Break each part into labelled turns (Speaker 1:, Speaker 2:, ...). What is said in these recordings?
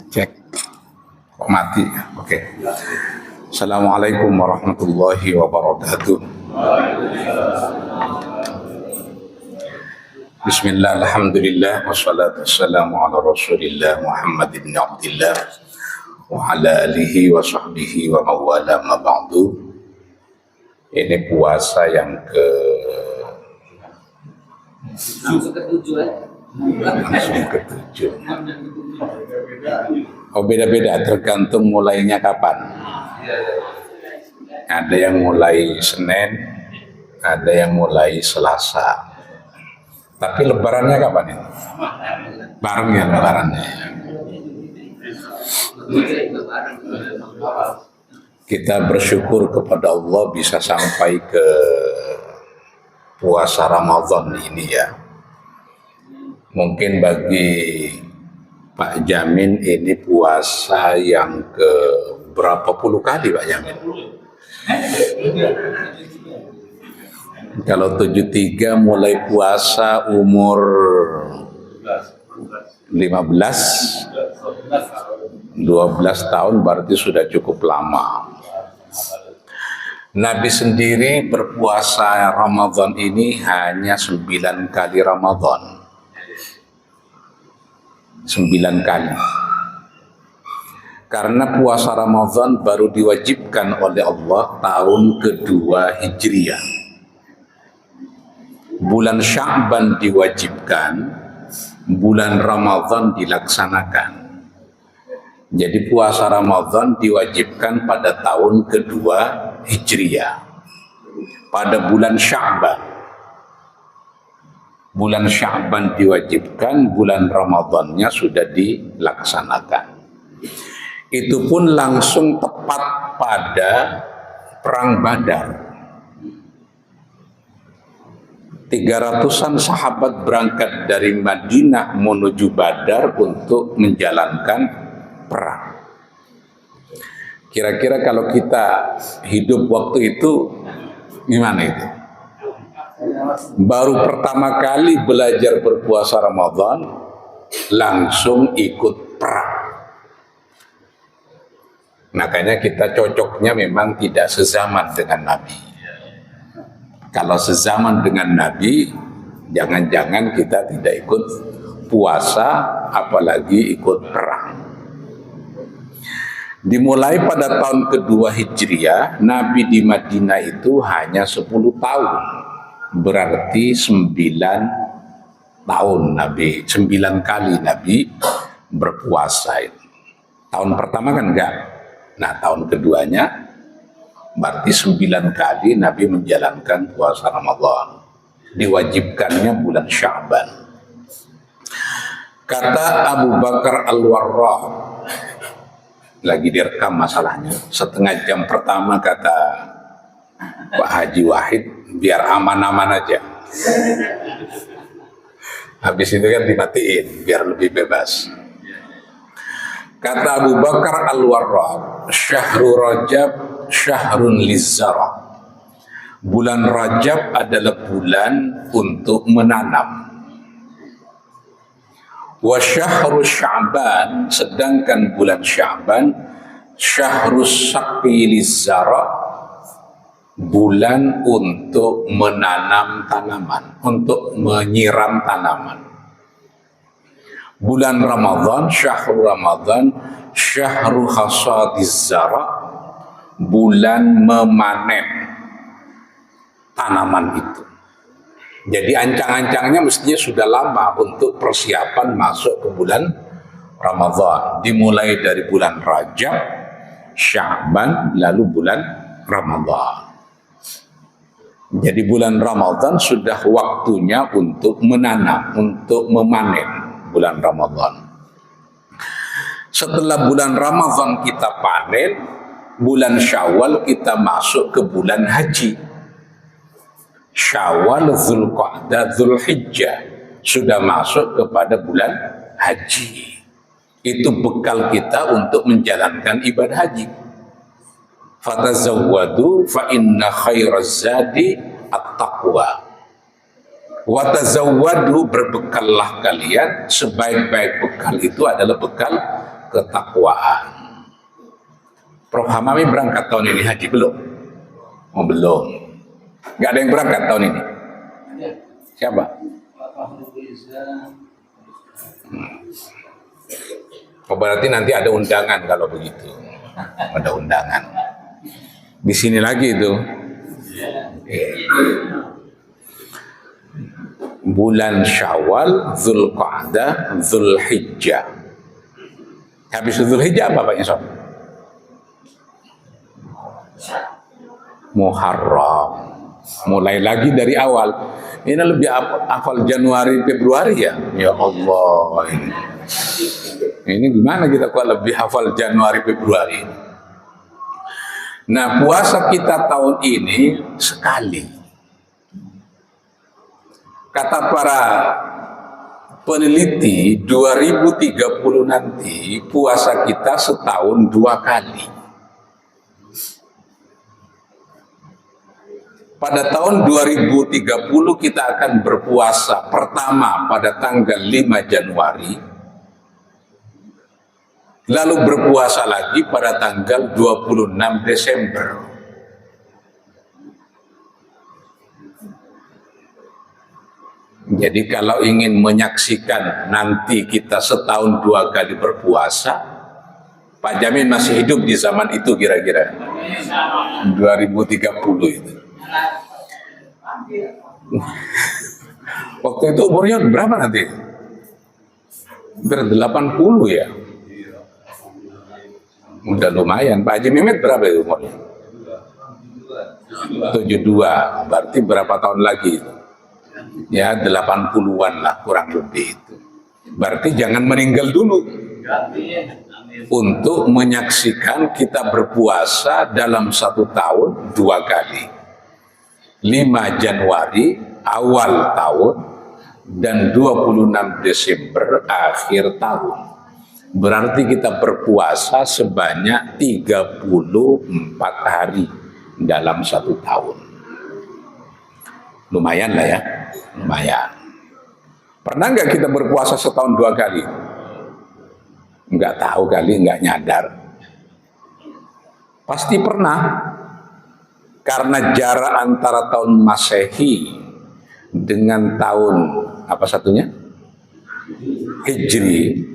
Speaker 1: Cek. Kok mati? Oke. Assalamualaikum warahmatullahi wabarakatuh. Bismillah, alhamdulillah, wassalatu wassalamu ala rasulillah Muhammad ibn Abdillah wa ala alihi wa sahbihi wa mawala ma ba'du. Ini puasa yang langsung ke-7. Oh, beda-beda tergantung mulainya kapan. Ada yang mulai Senin, ada yang mulai Selasa. Tapi lebarannya kapan itu? Bareng ya lebarannya. Kita bersyukur kepada Allah bisa sampai ke puasa Ramadan ini ya. Mungkin bagi Pak Jamin ini puasa yang ke berapa puluh kali Pak Jamin? Kalau 73 mulai puasa umur 12 tahun berarti sudah cukup lama. Nabi sendiri berpuasa Ramadan ini hanya 9 kali Ramadan. 9 kali. Karena puasa Ramadan baru diwajibkan oleh Allah tahun kedua Hijriah. Bulan Sya'ban diwajibkan, bulan Ramadan dilaksanakan. Jadi puasa Ramadan diwajibkan pada tahun kedua Hijriah. Pada bulan Sya'ban. Bulan Sya'ban diwajibkan, bulan Ramadannya sudah dilaksanakan. Itu pun langsung tepat pada Perang Badar. 300-an sahabat berangkat dari Madinah menuju Badar untuk menjalankan perang. Kira-kira kalau kita hidup waktu itu, gimana itu? Baru pertama kali belajar berpuasa Ramadan, langsung ikut perang. Makanya kita cocoknya memang tidak sezaman dengan Nabi. Kalau sezaman dengan Nabi, jangan-jangan kita tidak ikut puasa, apalagi ikut perang. Dimulai pada tahun kedua Hijriah, Nabi di Madinah itu hanya 10 tahun. Berarti 9 tahun Nabi, 9 kali Nabi berpuasa itu. Tahun pertama kan enggak. Nah, tahun keduanya berarti 9 kali Nabi menjalankan puasa Ramadan. Diwajibkannya bulan Sya'ban. Kata Abu Bakar Al-Warraq, lagi direkam masalahnya, setengah jam pertama kata Pak Haji Wahid, biar aman-aman aja. Habis itu kan dimatiin, biar lebih bebas. Kata Abu Bakar Al-Warraq, Syahrul Rajab syahrun lizzara. Bulan Rajab adalah bulan untuk menanam. Wa syahrul Sya'ban, sedangkan bulan Sya'ban syahrus saqi lizzara, bulan untuk menanam tanaman, untuk menyiram tanaman. Bulan Ramadan, syahrul Ramadan, syahrul hasadiz zara, bulan memanen tanaman itu. Jadi ancang-ancangnya mestinya sudah lama untuk persiapan masuk ke bulan Ramadan. Dimulai dari bulan Rajab, Sya'ban, lalu bulan Ramadan. Jadi bulan Ramadan sudah waktunya untuk menanam, untuk memanen bulan Ramadan. Setelah bulan Ramadan kita panen, bulan Syawal kita masuk ke bulan haji. Syawal, Dzulqa'dah, Dzulhijjah sudah masuk kepada bulan haji. Itu bekal kita untuk menjalankan ibadah haji. Fatazawwadu fa inna khairaz zadi at-taqwa. Wa tazawwadu, berbekallah kalian, sebaik-baik bekal itu adalah bekal ketakwaan. Prof Hamami berangkat tahun ini haji belum? Oh belum. Nggak ada yang berangkat tahun ini. Siapa? Oh, berarti nanti ada undangan kalau begitu. Ada undangan. Di sini lagi itu. Bulan Syawal, Dzulqa'dah, Dzulhijjah. Habis Dzulhijjah apa Pak Isom? Muharram. Mulai lagi dari awal. Ini lebih hafal Januari Februari ya. Ya Allah ini. Ini gimana kita kok lebih hafal Januari Februari? Nah, puasa kita tahun ini sekali. Kata para peneliti, 2030 nanti puasa kita setahun 2 kali. Pada tahun 2030 kita akan berpuasa pertama pada tanggal 5 Januari. Lalu berpuasa lagi pada tanggal 26 Desember. Jadi kalau ingin menyaksikan nanti kita setahun 2 kali berpuasa, Pak Jamin masih hidup di zaman itu kira-kira 2030 itu. Waktu itu umurnya berapa nanti? Hampir 80 ya. Udah lumayan. Pak Haji Mehmet berapa itu umurnya? 72. Berarti berapa tahun lagi itu? Ya 80-an lah kurang lebih itu. Berarti jangan meninggal dulu untuk menyaksikan kita berpuasa dalam 1 tahun 2 kali. 5 Januari awal tahun dan 26 Desember akhir tahun. Berarti kita berpuasa sebanyak 34 hari dalam 1 tahun. Lumayan lah ya, lumayan. Pernah nggak kita berpuasa setahun 2 kali? Nggak tahu kali, nggak nyadar. Pasti pernah. Karena jarak antara tahun Masehi dengan tahun apa satunya? Hijri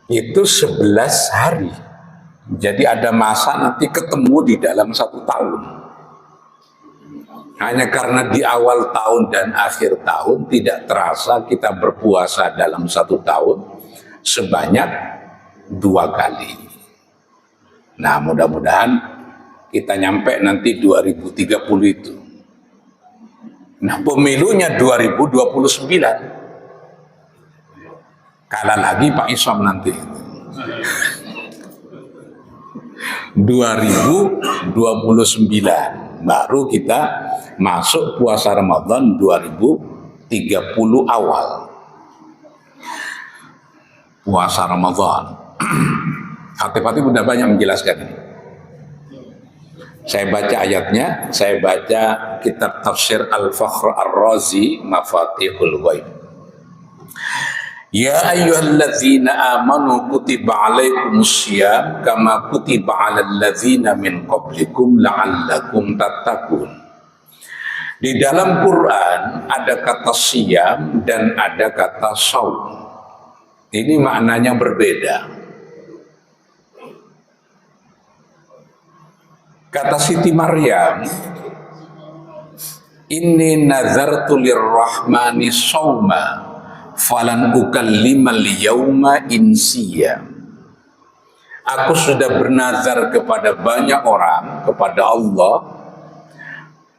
Speaker 1: itu 11 hari. Jadi ada masa nanti ketemu di dalam 1 tahun. Hanya karena di awal tahun dan akhir tahun tidak terasa kita berpuasa dalam 1 tahun sebanyak 2 kali. Nah, mudah-mudahan kita nyampe nanti 2030 itu. Nah, pemilunya 2029. Kalah lagi Pak Isom nanti. 2029 baru kita masuk puasa Ramadan 2030 awal. Puasa Ramadan. Hati-hati udah banyak menjelaskan ini. Saya baca ayatnya, saya baca kitab tafsir Al-Fakhr Ar-Razi Mafatihul Ghaib. Ya ayyuhalladzina amanu kutiba alaikumussyam kama kutiba alal ladzina min qablikum la'allakum tattaqun. Di dalam Quran ada kata siyam dan ada kata shaum. Ini maknanya berbeda. Kata Siti Maryam, inni nazartu lirrahmani shauma falan ukallimal yauma insiya. Aku sudah bernazar kepada banyak orang, kepada Allah.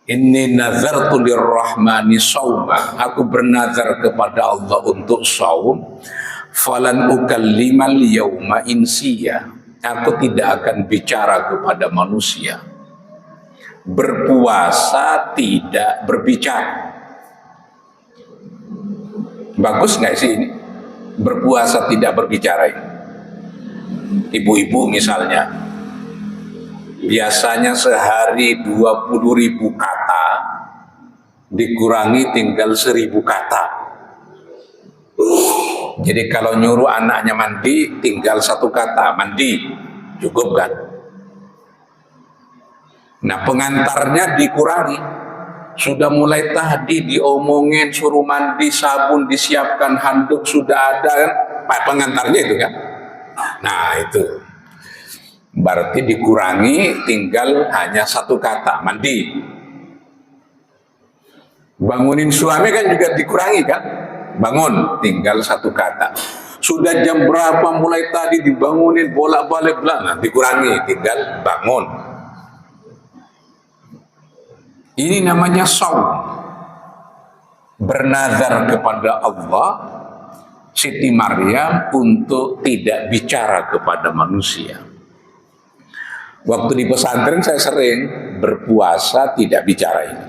Speaker 1: Inni nazartu lirrahmani shauma. Aku bernazar kepada Allah untuk saum. Falan ukallimal yauma insiya. Aku tidak akan bicara kepada manusia. Berpuasa tidak berbicara. Bagus nggak sih ini? Berpuasa tidak berbicara ini. Ibu-ibu misalnya, biasanya sehari 20.000 kata, dikurangi tinggal 1.000 kata. Jadi kalau nyuruh anaknya mandi, tinggal satu kata, mandi, cukup kan? Nah, pengantarnya dikurangi. Sudah mulai tadi diomongin suruh mandi, sabun disiapkan, handuk sudah ada kan? Pengantarnya itu kan? Nah, itu berarti dikurangi, tinggal hanya satu kata, mandi. Bangunin suami kan juga dikurangi kan? Bangun, tinggal satu kata. Sudah jam berapa mulai tadi dibangunin bolak-balik nah, dikurangi, tinggal bangun. Ini namanya shaum. Bernazar kepada Allah, Siti Maryam untuk tidak bicara kepada manusia. Waktu di pesantren saya sering berpuasa tidak bicara ini.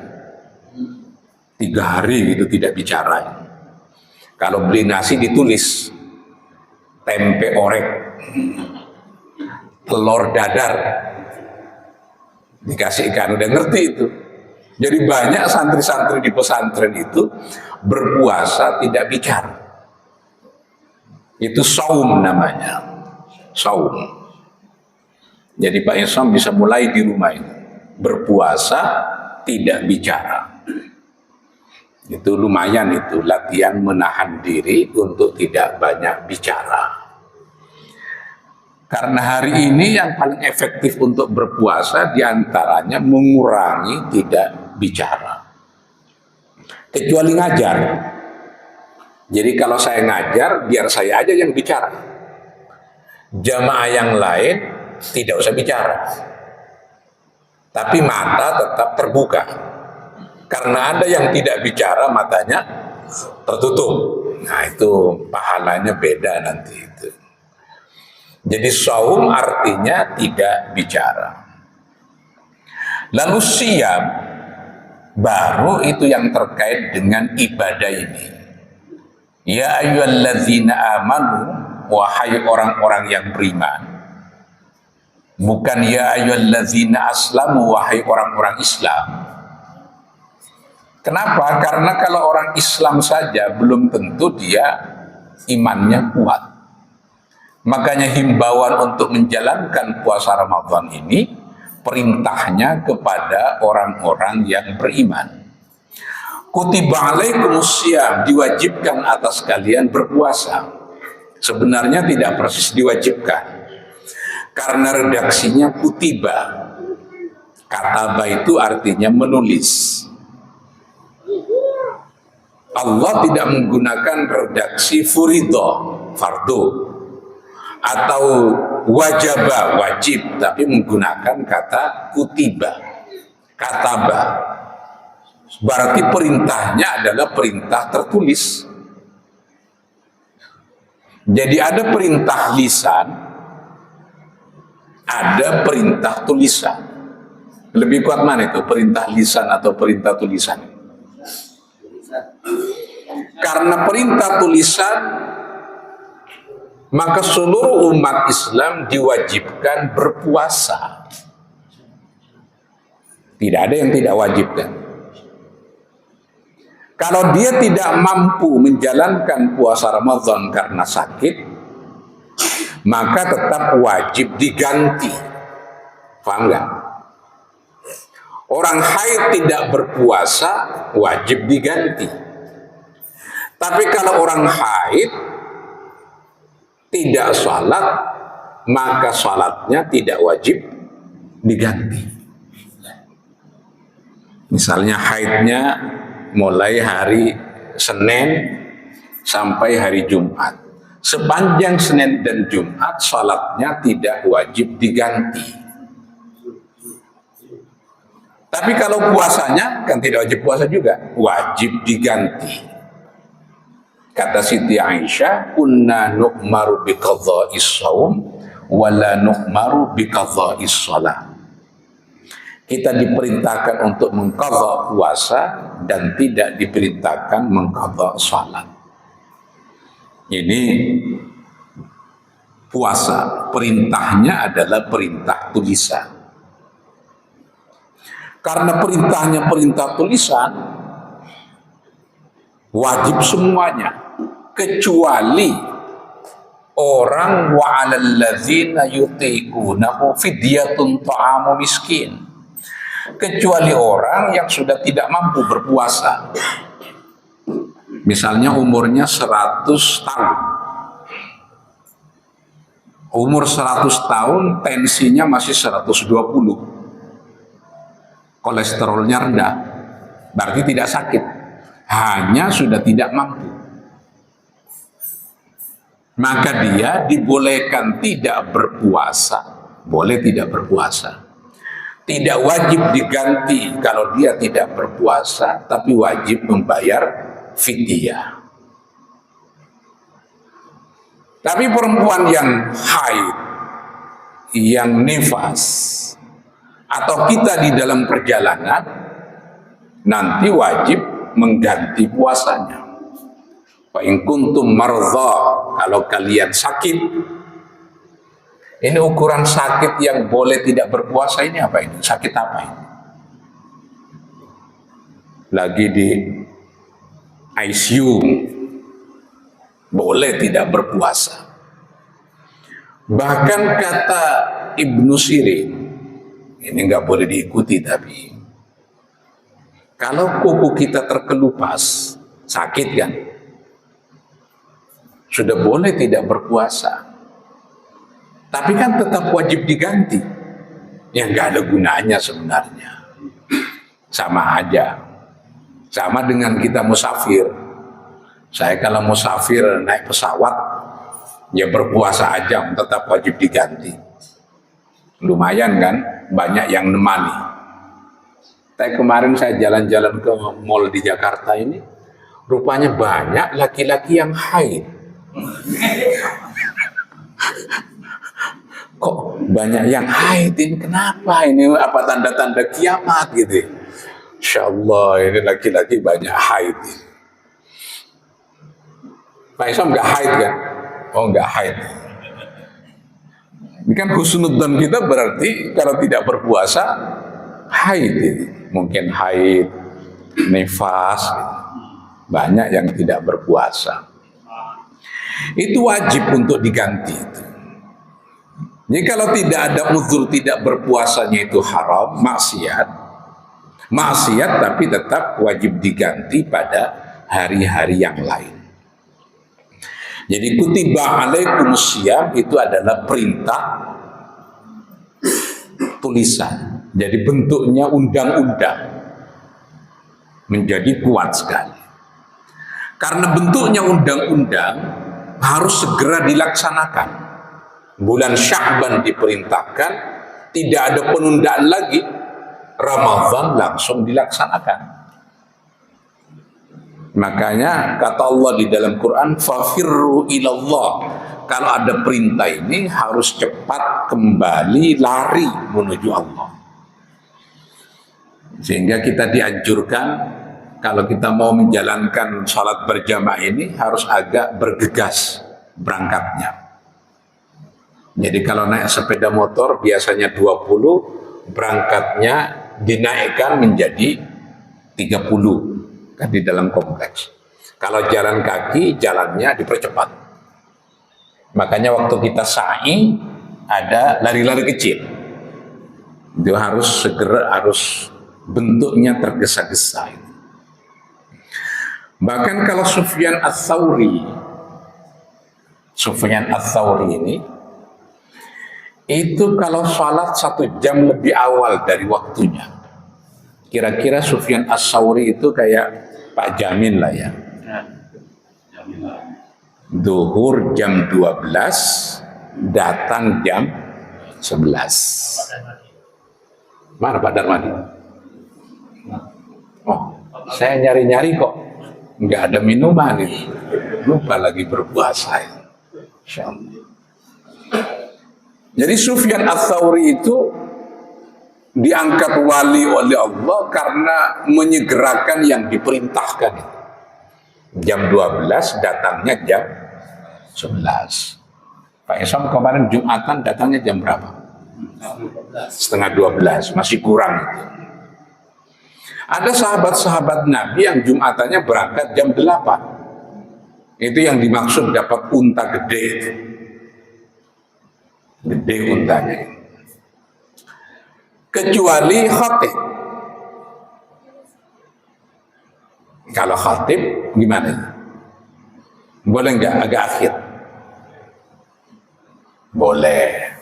Speaker 1: 3 hari gitu tidak bicara ini. Kalau beli nasi ditulis tempe orek, telur dadar, dikasihkan, udah ngerti itu. Jadi banyak santri-santri di pesantren itu berpuasa tidak bicara. Itu shaum namanya, shaum. Jadi Pak Islam bisa mulai di rumah ini berpuasa tidak bicara. Itu lumayan, itu latihan menahan diri untuk tidak banyak bicara. Karena hari ini yang paling efektif untuk berpuasa diantaranya mengurangi tidak bicara. Kecuali ngajar. Jadi kalau saya ngajar, biar saya aja yang bicara. Jamaah yang lain tidak usah bicara. Tapi mata tetap terbuka. Karena ada yang tidak bicara, matanya tertutup. Nah, itu pahalanya beda nanti itu. Jadi shaum artinya tidak bicara. Lalu siyam baru itu yang terkait dengan ibadah ini. Ya ayyuhalladzina amanu, wahai orang-orang yang beriman. Bukan ya ayyuhalladzina aslamu, wahai orang-orang Islam. Kenapa? Karena kalau orang Islam saja belum tentu dia imannya kuat. Makanya himbauan untuk menjalankan puasa Ramadan ini perintahnya kepada orang-orang yang beriman. Kutiba alaikumus syiyam, diwajibkan atas kalian berpuasa. Sebenarnya tidak persis diwajibkan. Karena redaksinya kutiba. Kataba itu artinya menulis. Allah tidak menggunakan redaksi furido, fardu, atau wajaba, wajib, tapi menggunakan kata kutiba, kataba. Berarti perintahnya adalah perintah tertulis. Jadi ada perintah lisan, ada perintah tulisan. Lebih kuat mana itu, perintah lisan atau perintah tulisan? Karena perintah tulisan, maka seluruh umat Islam diwajibkan berpuasa. Tidak ada yang tidak wajibkan. Kalau dia tidak mampu menjalankan puasa Ramadan karena sakit, maka tetap wajib diganti. Paham nggak? Orang haid tidak berpuasa, wajib diganti. Tapi kalau orang haid tidak sholat, maka sholatnya tidak wajib diganti. Misalnya haidnya mulai hari Senin sampai hari Jumat. Sepanjang Senin dan Jumat, sholatnya tidak wajib diganti. Tapi kalau puasanya kan tidak wajib puasa juga, wajib diganti. Kata Siti Aisyah, kunna nu'maru biqadha'is shaum wa la nu'maru biqadha'is shalah. Kita diperintahkan untuk mengqadha puasa dan tidak diperintahkan mengqadha salat. Ini puasa, perintahnya adalah perintah tulisan. Karena perintahnya perintah tulisan, wajib semuanya. kecuali orang wa 'alal ladzina yutiqunahu fidyatun ta'amu miskin, kecuali orang yang sudah tidak mampu berpuasa. Misalnya umurnya 100 tahun. Umur 100 tahun, tensinya masih 120. Kolesterolnya rendah. Berarti tidak sakit. Hanya sudah tidak mampu. Maka dia dibolehkan tidak berpuasa. Boleh tidak berpuasa. Tidak wajib diganti kalau dia tidak berpuasa, tapi wajib membayar fidyah. Tapi perempuan yang haid, yang nifas, atau kita di dalam perjalanan, nanti wajib mengganti puasanya. Fa in kuntum mardha, kalau kalian sakit. Ini ukuran sakit yang boleh tidak berpuasa ini apa ini? Sakit apa ini? Lagi di ICU, boleh tidak berpuasa. Bahkan kata Ibnu Sirin, ini nggak boleh diikuti, tapi kalau kuku kita terkelupas, sakit kan? Sudah boleh tidak berpuasa. Tapi kan tetap wajib diganti. Yang nggak ada gunanya sebenarnya. Sama aja. Sama dengan kita musafir. Saya kalau musafir naik pesawat, ya berpuasa aja, tetap wajib diganti. Lumayan kan, banyak yang nemani. Tapi kemarin saya jalan-jalan ke mall di Jakarta ini, rupanya banyak laki-laki yang haid. Kok banyak yang haid ini, kenapa ini? Apa tanda-tanda kiamat gitu? Insya Allah ini laki-laki banyak haid. Pak Isam nggak haid kan? Oh nggak haid. Ini kan husnudzon kita berarti kalau tidak berpuasa haid. Mungkin haid, nifas, banyak yang tidak berpuasa. Itu wajib untuk diganti. Jadi kalau tidak ada uzur tidak berpuasanya itu haram, maksiat. Maksiat tapi tetap wajib diganti pada hari-hari yang lain. Jadi kutiba alaikumusiyam itu adalah perintah tulisan. Jadi bentuknya undang-undang. Menjadi kuat sekali. Karena bentuknya undang-undang harus segera dilaksanakan. Bulan Sya'ban diperintahkan, tidak ada penundaan lagi. Ramadan langsung dilaksanakan. Makanya kata Allah di dalam Quran, fafirru ilallah. Kalau ada perintah ini harus cepat kembali lari menuju Allah. Sehingga kita dianjurkan kalau kita mau menjalankan salat berjamaah ini harus agak bergegas berangkatnya. Jadi kalau naik sepeda motor biasanya 20, berangkatnya dinaikkan menjadi 30. Di dalam kompleks. Kalau jalan kaki, jalannya dipercepat. Makanya waktu kita sa'i ada lari-lari kecil. Itu harus segera, harus bentuknya tergesa-gesa. Bahkan kalau Sufyan Ats-Tsauri ini itu kalau sholat 1 jam lebih awal dari waktunya. Kira-kira Sufyan Ats-Tsauri itu kayak Pak Jamin lah ya. Duhur jam 12, datang jam 11. Mana Pak Darmadi? Oh, saya nyari-nyari kok nggak ada minuman itu. Lupa lagi berpuasa. Insyaallah. Jadi Sufyan Ats-Tsauri itu diangkat wali oleh Allah karena menyegerakan yang diperintahkan. Jam 12 datangnya jam 11. Pak Isam kemarin Jumatan datangnya jam berapa? Setengah 12, masih kurang itu. Ada sahabat-sahabat Nabi yang Jumatannya berangkat jam 8. Itu yang dimaksud dapat unta gede itu. Gede untanya. Kecuali khatib. Kalau khatib gimana? Boleh nggak agak akhir? Boleh.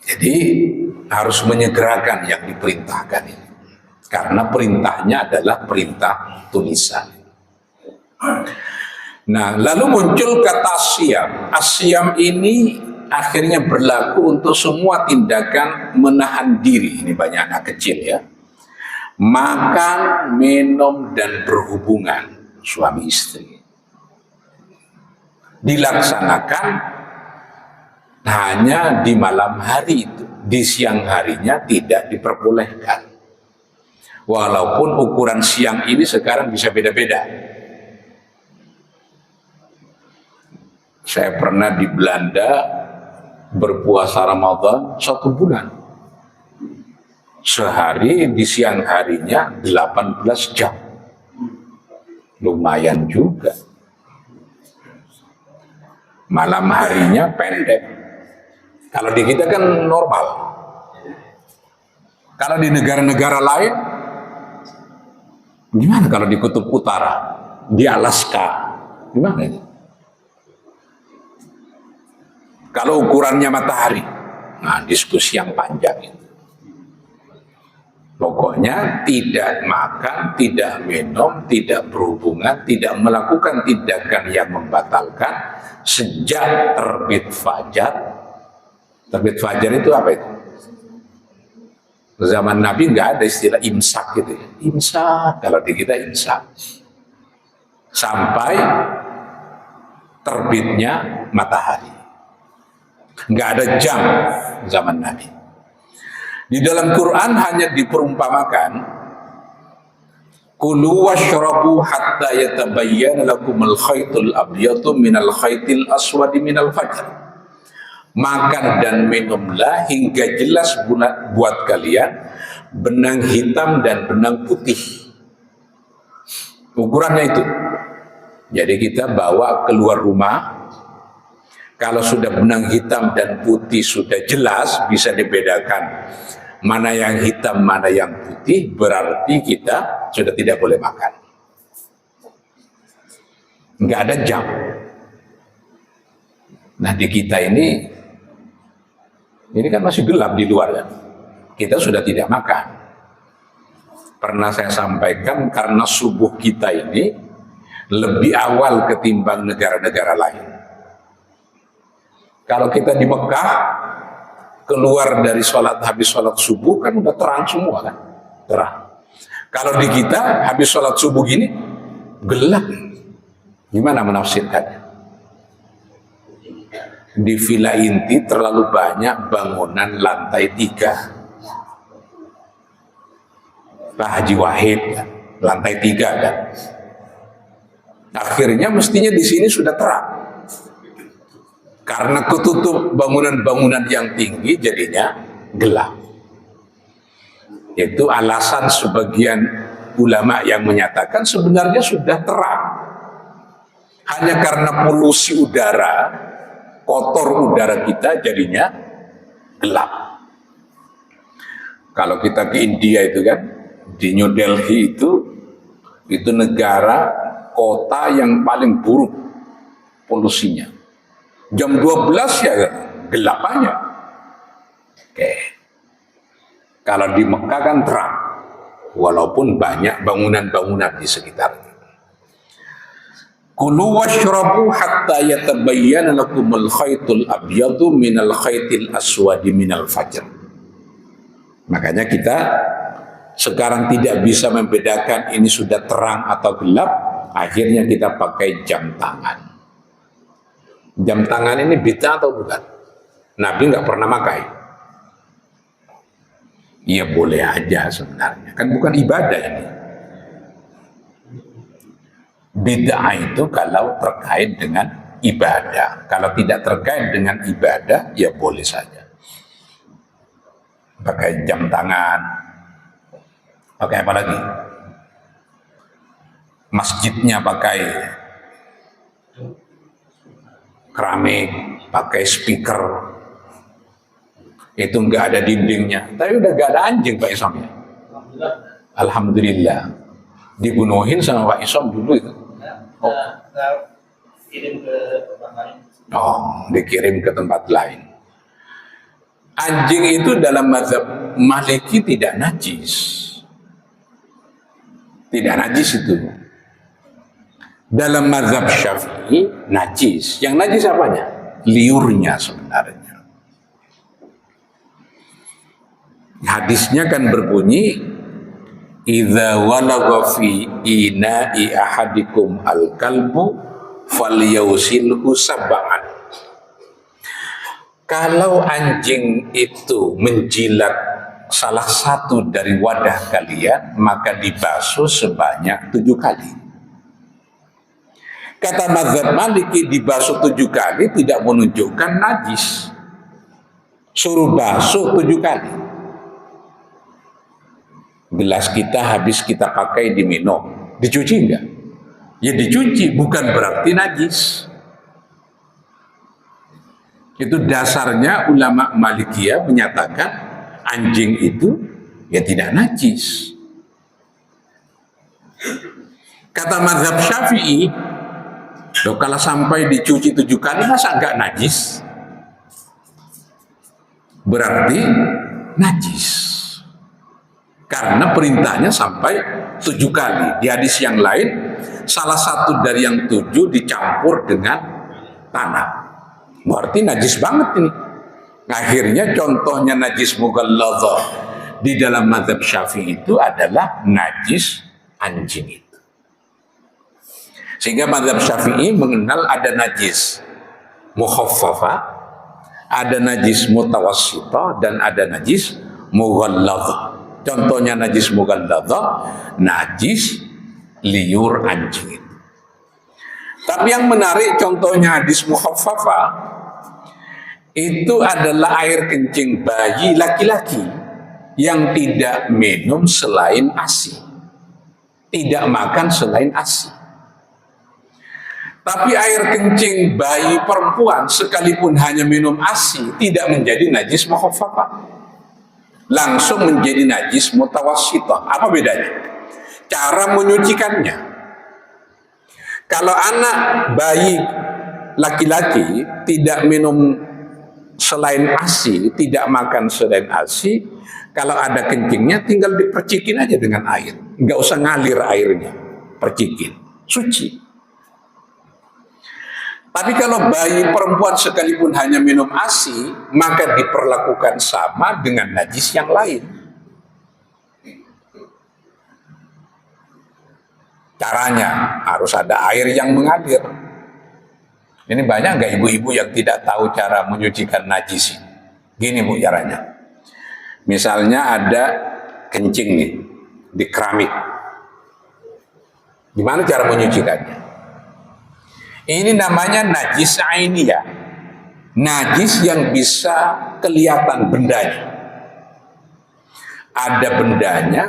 Speaker 1: Jadi harus menyegerakan yang diperintahkan ini. Karena perintahnya adalah perintah tulisan. Nah, lalu muncul kata asyam. Asyam ini akhirnya berlaku untuk semua tindakan menahan diri. Ini banyak anak kecil ya. Makan, minum, dan berhubungan suami istri. Dilaksanakan hanya di malam hari itu. Di siang harinya tidak diperbolehkan. Walaupun ukuran siang ini sekarang bisa beda-beda. Saya pernah di Belanda berpuasa Ramadan 1 bulan. Sehari di siang harinya 18 jam. Lumayan juga. Malam harinya pendek. Kalau di kita kan normal. Kalau di negara-negara lain, gimana kalau di Kutub Utara, di Alaska, gimana ini? Kalau ukurannya matahari, nah diskusi yang panjang itu. Pokoknya tidak makan, tidak minum, tidak berhubungan, tidak melakukan tindakan yang membatalkan sejak terbit fajar. Terbit fajar itu apa itu? Zaman Nabi nggak ada istilah imsak gitu. Imsak, kalau di kita imsak. Sampai terbitnya matahari. Nggak ada jam zaman Nabi. Di dalam Quran hanya diperumpamakan kulu washrabu hatta yatabayyana lakumul khaytul abyadu minal khaytil aswadi minal fajr. Makan dan minumlah hingga jelas buat kalian benang hitam dan benang putih. Ukurannya itu. Jadi kita bawa keluar rumah. Kalau sudah benang hitam dan putih sudah jelas, bisa dibedakan mana yang hitam, mana yang putih, berarti kita sudah tidak boleh makan. Nggak ada jam. Nah di kita ini kan masih gelap di luar kan. Kita sudah tidak makan. Pernah saya sampaikan karena subuh kita ini lebih awal ketimbang negara-negara lain. Kalau kita di Mekah, keluar dari habis sholat subuh kan udah terang semua kan, terang. Kalau di kita habis sholat subuh gini gelap. Gimana menafsirkannya? Di Villa Inti terlalu banyak bangunan lantai 3. Pak Haji Wahid kan, lantai 3 kan. Akhirnya mestinya di sini sudah terang. Karena ketutup bangunan-bangunan yang tinggi jadinya gelap. Itu alasan sebagian ulama yang menyatakan sebenarnya sudah terang. Hanya karena polusi udara, kotor udara kita jadinya gelap. Kalau kita ke India itu kan, di New Delhi itu negara kota yang paling buruk polusinya. Jam 12 ya gelap aja. Oke. Kalau di Mekah kan terang, walaupun banyak bangunan-bangunan di sekitarnya. Kulu washrabu hatta yatabayyana lakumul khaytul abyadu minal khaytil aswadi minal fajr. Makanya kita sekarang tidak bisa membedakan ini sudah terang atau gelap, akhirnya kita pakai jam tangan. Jam tangan ini bid'ah atau bukan? Nabi nggak pernah pakai. Ya boleh aja sebenarnya, kan bukan ibadah ini. Bid'ah itu kalau terkait dengan ibadah. Kalau tidak terkait dengan ibadah, ya boleh saja. Pakai jam tangan. Pakai apa lagi? masjidnya pakai keramik, pakai speaker, itu nggak ada dindingnya, tapi udah nggak ada anjing Pak Isom ya. Alhamdulillah. Dibunuhin sama Pak Isom dulu itu. Oh.
Speaker 2: Kirim ke tempat lain.
Speaker 1: Oh, dikirim ke tempat lain. Anjing itu dalam mazhab Maliki tidak najis. Tidak najis itu. Dalam mazhab Syafi'i najis. Yang najis apanya? Liurnya sebenarnya. Hadisnya kan berbunyi, idza walagha fi ina'i ahadikum al-kalbu falyausilhu sab'an. Kalau anjing itu menjilat salah satu dari wadah kalian, maka dibasuh sebanyak 7 kali. Kata mazhab Maliki, dibasuh 7 kali tidak menunjukkan najis. Suruh basuh 7 kali. Gelas kita habis kita pakai diminum, dicuci enggak? Ya dicuci, bukan berarti najis. Itu dasarnya ulama Malikiyah menyatakan anjing itu ya tidak najis. Kata mazhab Syafi'i, loh kalau sampai dicuci 7 kali masa enggak najis? Berarti najis. Karena perintahnya sampai 7 kali. Di hadis yang lain, salah satu dari yang 7 dicampur dengan tanah. Berarti najis banget ini. Akhirnya contohnya najis mughalladzah di dalam mazhab Syafi'i itu adalah najis anjing itu. Sehingga mazhab Syafi'i mengenal ada najis mukhaffafah, ada najis mutawassithah, dan ada najis mughalladzah. Contohnya najis mughalladzah, najis liur anjing itu. Tapi yang menarik contohnya hadis mukhaffafah itu adalah air kencing bayi laki-laki yang tidak minum selain ASI, tidak makan selain ASI. Tapi air kencing bayi perempuan sekalipun hanya minum ASI tidak menjadi najis mukhaffafah, langsung menjadi najis mutawassithah. Apa bedanya? Cara menyucikannya. Kalau anak bayi laki-laki tidak minum selain ASI, tidak makan selain ASI, kalau ada kencingnya tinggal dipercikin aja dengan air, nggak usah ngalir airnya, percikin, suci. Tapi kalau bayi perempuan sekalipun hanya minum ASI, maka diperlakukan sama dengan najis yang lain. Caranya harus ada air yang mengalir. Ini banyak nggak ibu-ibu yang tidak tahu cara menyucikan najis? Gini Bu caranya. Misalnya ada kencing nih di keramik. Gimana cara menyucikannya? Ini namanya najis ainiyah. Najis yang bisa kelihatan bendanya. Ada bendanya,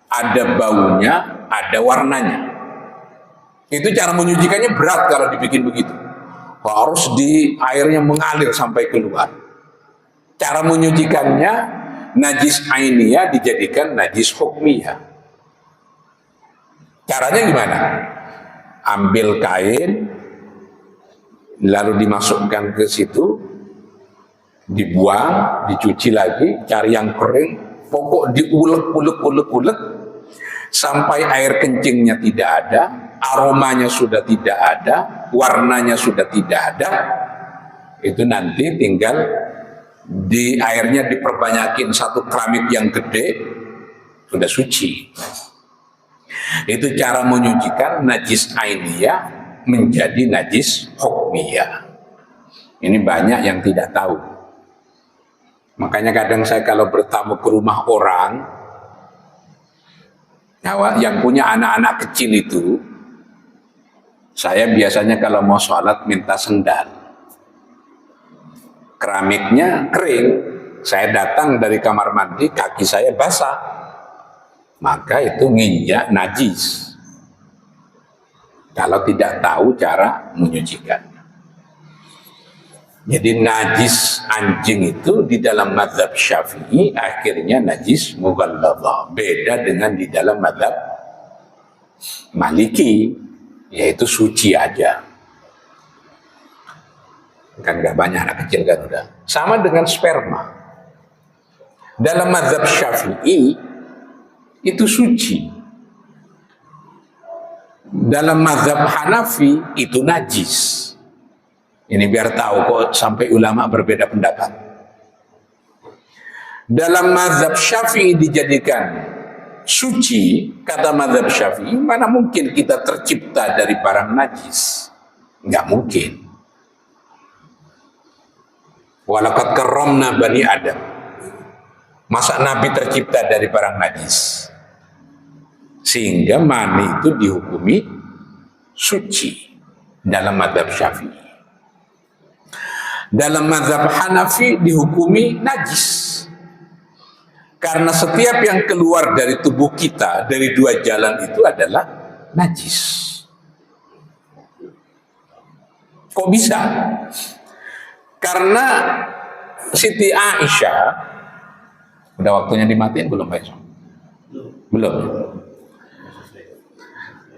Speaker 1: ada baunya, ada warnanya. Itu cara menyucikannya berat kalau dibikin begitu. Harus di airnya mengalir sampai keluar. Cara menyucikannya, najis ainiyah dijadikan najis hukmiyah. Caranya gimana? Ambil kain, lalu dimasukkan ke situ, dibuang, dicuci lagi, cari yang kering, pokok diulek-ulek sampai air kencingnya tidak ada, aromanya sudah tidak ada, warnanya sudah tidak ada. Itu nanti tinggal di airnya diperbanyakin satu keramik yang gede, sudah suci. Itu cara menyucikan najis ainiyah menjadi najis hukmiyah. Ini banyak yang tidak tahu. Makanya kadang saya kalau bertamu ke rumah orang yang punya anak-anak kecil itu, saya biasanya kalau mau sholat minta sendal. Keramiknya kering, saya datang dari kamar mandi, kaki saya basah, maka itu nginjak najis. kalau tidak tahu cara menyucikannya. Jadi najis anjing itu di dalam mazhab Syafi'i akhirnya najis mughalladhah. Beda dengan di dalam mazhab Maliki, yaitu suci aja. Kan nggak banyak anak kecil kan udah. Sama dengan sperma. Dalam mazhab Syafi'i itu suci. Dalam mazhab Hanafi itu najis. Ini biar tahu kok sampai ulama berbeda pendapat. Dalam mazhab Syafi'i dijadikan suci, kata mazhab Syafi'i, mana mungkin kita tercipta dari barang najis? Nggak mungkin. Walaqad karramna bani Adam. Masa Nabi tercipta dari barang najis? Sehingga mani itu dihukumi suci dalam mazhab Syafi'i. Dalam mazhab Hanafi dihukumi najis. Karena setiap yang keluar dari tubuh kita dari dua jalan itu adalah najis. Kok bisa? Karena Siti Aisyah, udah waktunya dimatiin belum Pak Isom? Belum.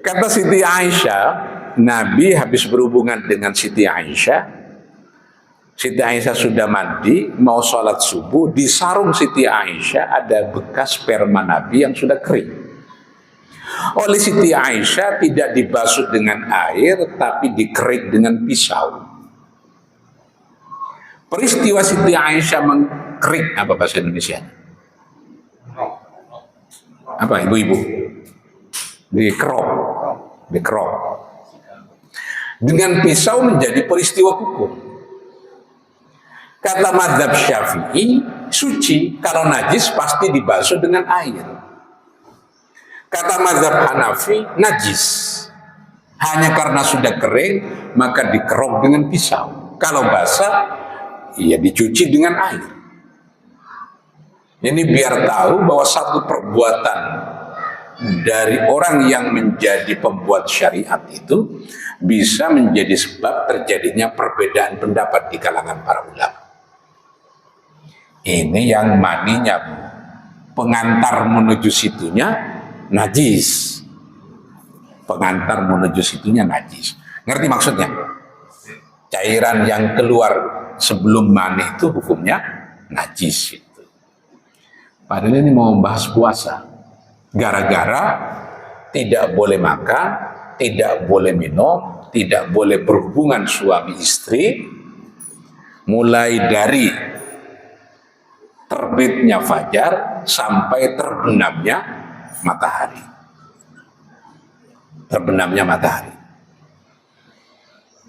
Speaker 1: Kata Siti Aisyah, Nabi habis berhubungan dengan Siti Aisyah. Siti Aisyah sudah mandi, mau sholat subuh, di sarung Siti Aisyah ada bekas sperma Nabi yang sudah kering. Oleh Siti Aisyah tidak dibasuh dengan air, tapi dikerik dengan pisau. Peristiwa Siti Aisyah mengkerik, apa bahasa Indonesia? Apa ibu-ibu? Dikerok. Dengan pisau menjadi peristiwa hukum. Kata mazhab Syafi'i, suci, kalau najis pasti dibasuh dengan air. Kata mazhab Hanafi, najis. Hanya karena sudah kering, maka dikerok dengan pisau. Kalau basah, ya dicuci dengan air. Ini biar tahu bahwa satu perbuatan dari orang yang menjadi pembuat syariat itu bisa menjadi sebab terjadinya perbedaan pendapat di kalangan para ulama. Ini yang maninya pengantar menuju situnya najis. Pengantar menuju situnya najis. Ngerti maksudnya? Cairan yang keluar sebelum mani itu hukumnya najis. Padahal ini mau membahas puasa. Gara-gara tidak boleh makan, tidak boleh minum, tidak boleh berhubungan suami istri, mulai dari terbitnya fajar sampai terbenamnya matahari. Terbenamnya matahari.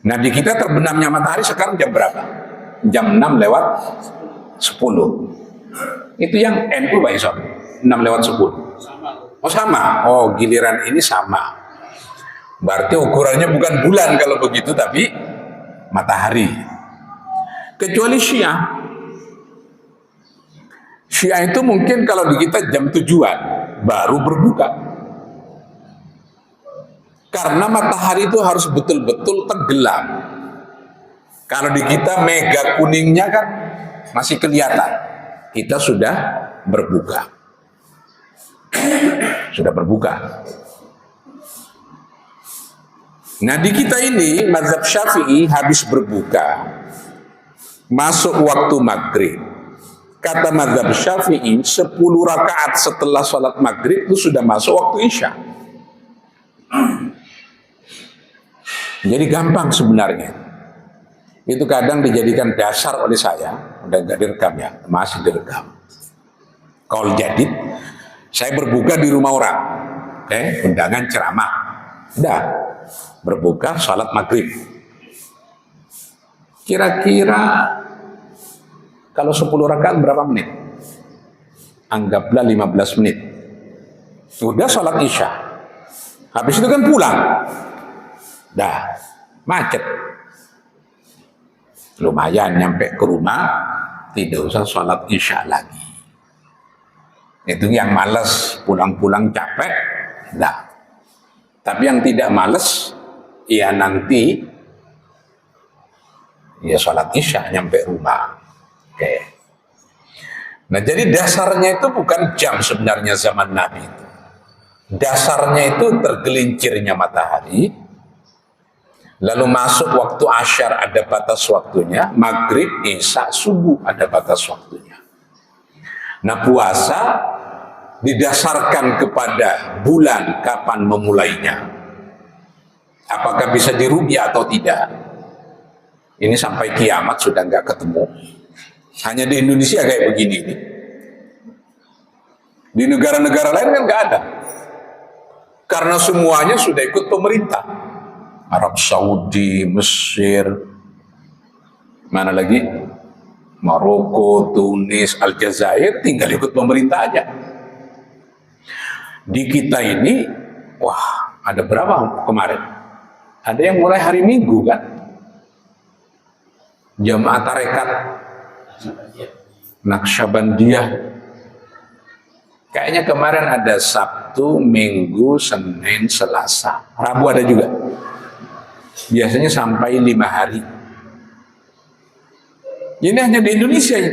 Speaker 1: Nah di kita terbenamnya matahari sekarang jam berapa? Jam 6 lewat 10. Itu yang NU Pak Isom, 6 lewat 10. Oh sama, oh giliran ini sama. Berarti ukurannya bukan bulan kalau begitu, tapi matahari. Kecuali Syiah. Syiah itu mungkin kalau di kita jam 7-an baru berbuka. Karena matahari itu harus betul-betul tenggelam. Kalau di kita mega kuningnya kan masih kelihatan. Kita sudah berbuka. Sudah berbuka. Nah di kita ini mazhab Syafi'i habis berbuka masuk waktu maghrib. Kata mazhab Syafi'i 10 rakaat setelah sholat maghrib itu sudah masuk waktu isya. Jadi gampang sebenarnya. Itu kadang dijadikan dasar oleh saya, udah nggak direkam ya, masih direkam. Kalau jadi saya berbuka di rumah orang, undangan ceramah, udah berbuka sholat maghrib. Kira-kira kalau 10 rakaat berapa menit? Anggaplah 15 menit. Udah sholat isya. Habis itu kan pulang. Dah, macet. Lumayan nyampe ke rumah, tidak usah sholat isya lagi. Itu yang males, pulang-pulang capek, dah. Tapi yang tidak males, ya nanti ya sholat isya nyampe rumah. Oke. Nah jadi dasarnya itu bukan jam sebenarnya zaman Nabi itu. Dasarnya itu tergelincirnya matahari, lalu masuk waktu asyar ada batas waktunya, maghrib, isya, subuh ada batas waktunya. Nah puasa didasarkan kepada bulan kapan memulainya. Apakah bisa diru'yah atau tidak? Ini sampai kiamat sudah nggak ketemu. Hanya di Indonesia kayak begini nih. Di negara-negara lain kan nggak ada. Karena semuanya sudah ikut pemerintah. Arab Saudi, Mesir, mana lagi? Maroko, Tunis, Aljazair, tinggal ikut pemerintah aja. Di kita ini, wah, ada berapa kemarin? Ada yang mulai hari Minggu kan? Jamaah tarekat Naqsyabandiyah. Kayaknya kemarin ada Sabtu, Minggu, Senin, Selasa, Rabu ada juga. Biasanya sampai 5 hari. Ini hanya di Indonesia ya.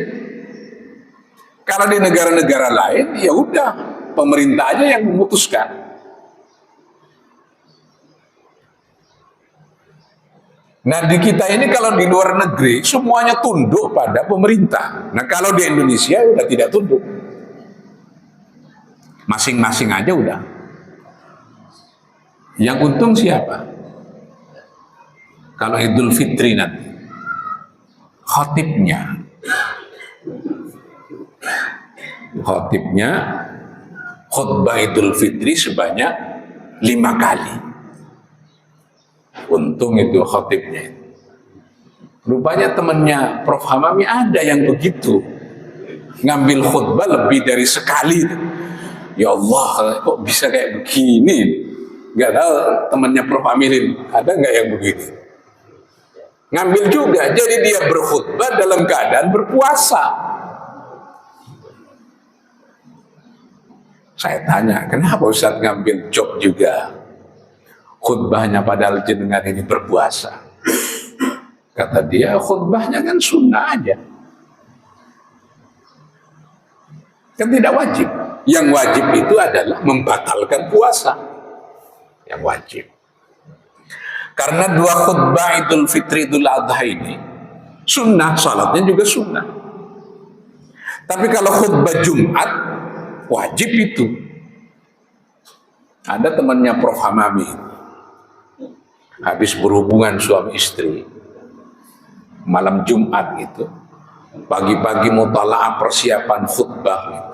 Speaker 1: Kalau di negara-negara lain, ya udah pemerintah aja yang memutuskan. Nah di kita ini kalau di luar negeri semuanya tunduk pada pemerintah. Nah kalau di Indonesia udah tidak tunduk. Masing-masing aja udah. Yang untung siapa? Kalau Idul Fitri nanti khotibnya khutbah Idul Fitri sebanyak 5 kali. Untung itu khotibnya. Rupanya temannya Prof. Hamami ada yang begitu, ngambil khutbah lebih dari sekali. Ya Allah, kok bisa kayak begini? Gak tahu temannya Prof. Amirin ada nggak yang begini? Ngambil juga, jadi dia berkhutbah dalam keadaan berpuasa. Saya tanya, kenapa Ustadz ngambil job juga? Khutbahnya padahal jenengan ini berpuasa. Kata dia, khutbahnya kan sunnah aja. Kan tidak wajib. Yang wajib itu adalah membatalkan puasa. Yang wajib. Karena 2 khutbah Idul Fitri Idul Adha ini sunnah, salatnya juga sunnah. Tapi kalau khutbah Jumat wajib itu. Ada temannya Prof. Hamami, habis berhubungan suami istri malam Jumat gitu, pagi-pagi mutalaah persiapan khutbah gitu.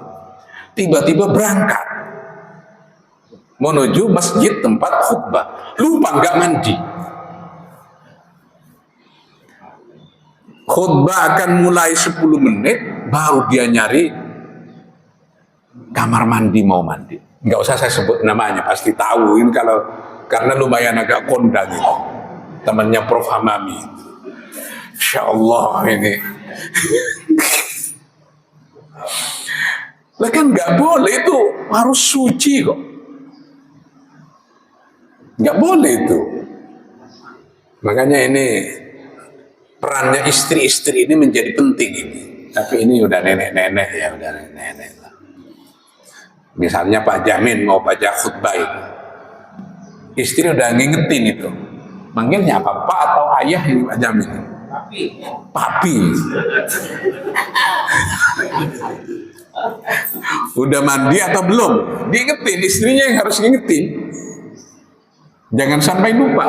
Speaker 1: Tiba-tiba berangkat menuju masjid tempat khutbah, lupa nggak mandi. Khutbah akan mulai 10 menit, baru dia nyari kamar mandi mau mandi. Nggak usah saya sebut namanya, pasti tahu ini kalau karena lumayan agak kondang ini. Temannya Prof. Hamami. Insya Allah ini. Lah kan nggak boleh itu, harus suci kok. Nggak boleh itu. Makanya ini perannya istri-istri ini menjadi penting ini. Tapi ini udah nenek-nenek ya, udah nenek-nenek. Misalnya Pak Jamin mau baca khutbah itu, istri udah ngingetin itu. Manggilnya apa? Pak atau ayah ini Pak Jamin? Papi. Udah mandi atau belum? Diingetin, istrinya yang harus ngingetin. Jangan sampai lupa.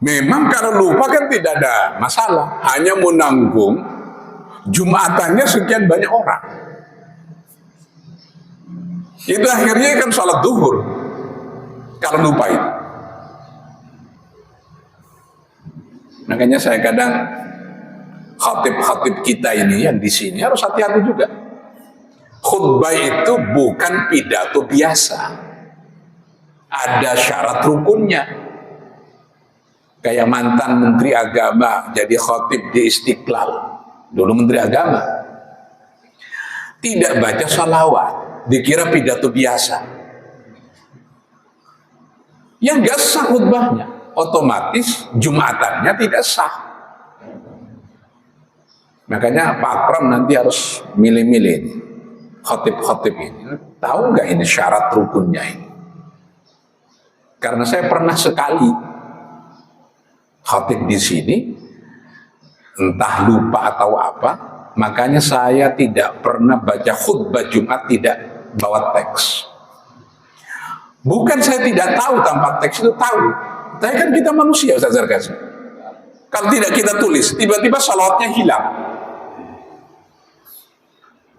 Speaker 1: Memang kalau lupa kan tidak ada masalah, hanya menanggung Jumatannya sekian banyak orang. Itu akhirnya kan sholat duhur kalau lupa itu. Makanya saya kadang khatib-khatib kita ini yang di sini harus hati-hati juga. Khutbah itu bukan pidato biasa, ada syarat rukunnya. Kayak mantan Menteri Agama jadi khatib di Istiqlal, dulu Menteri Agama, tidak baca salawat, dikira pidato biasa. Yang gak sah khutbahnya. otomatis Jumatannya tidak sah. Makanya Pak Akram nanti harus milih-milih ini, khotib-khotib ini. Tahu nggak ini syarat rukunnya ini? Karena saya pernah sekali khotib di sini, entah lupa atau apa, makanya saya tidak pernah baca khutbah Jumat tidak bawa teks. Bukan saya tidak tahu tanpa teks, itu tahu. Tapi kan kita manusia, Ustaz Zarkasi. Kalau tidak kita tulis, tiba-tiba salawatnya hilang.